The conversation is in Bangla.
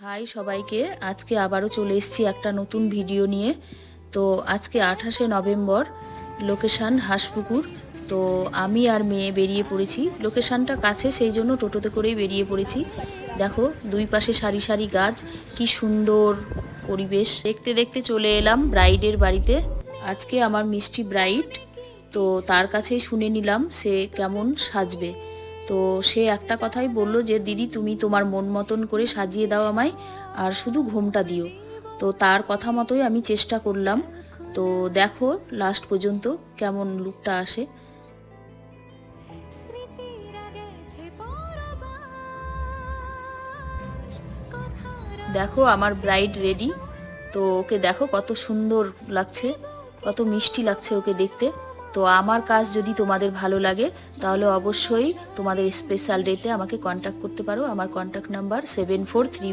হাই সবাইকে, আজকে আবারও চলে এসেছি একটা নতুন ভিডিও নিয়ে। তো আজকে 28শে নভেম্বর, লোকেশান হাঁসপুকুর। তো আমি আর মেয়ে বেরিয়ে পড়েছি, লোকেশানটা কাছে সেই জন্য টোটোতে করেই বেরিয়ে পড়েছি। দেখো দুই পাশে সারি সারি গাছ, কি সুন্দর পরিবেশ। দেখতে দেখতে চলে এলাম ব্রাইডের বাড়িতে। আজকে আমার মিষ্টি ব্রাইড, তো তার কাছেই শুনে নিলাম সে কেমন সাজবে। তো সে একটা কথাই বলল যে দিদি তুমি তোমার মন মতন করে সাজিয়ে দাও আমায়, আর শুধু ঘোমটা দিও। তো তার কথা মতোই আমি চেষ্টা করলাম। তো দেখো লাস্ট পর্যন্ত কেমন লুকটা আসে। দেখো আমার ব্রাইড রেডি। তো ওকে দেখো কত সুন্দর লাগছে, কত মিষ্টি লাগছে ওকে দেখতে। তো আমার কাজ যদি তোমাদের ভালো লাগে তাহলে অবশ্যই তোমাদের স্পেশাল ডেতে আমাকে কন্ট্যাক্ট করতে পারো। আমার কন্ট্যাক্ট নাম্বার 7431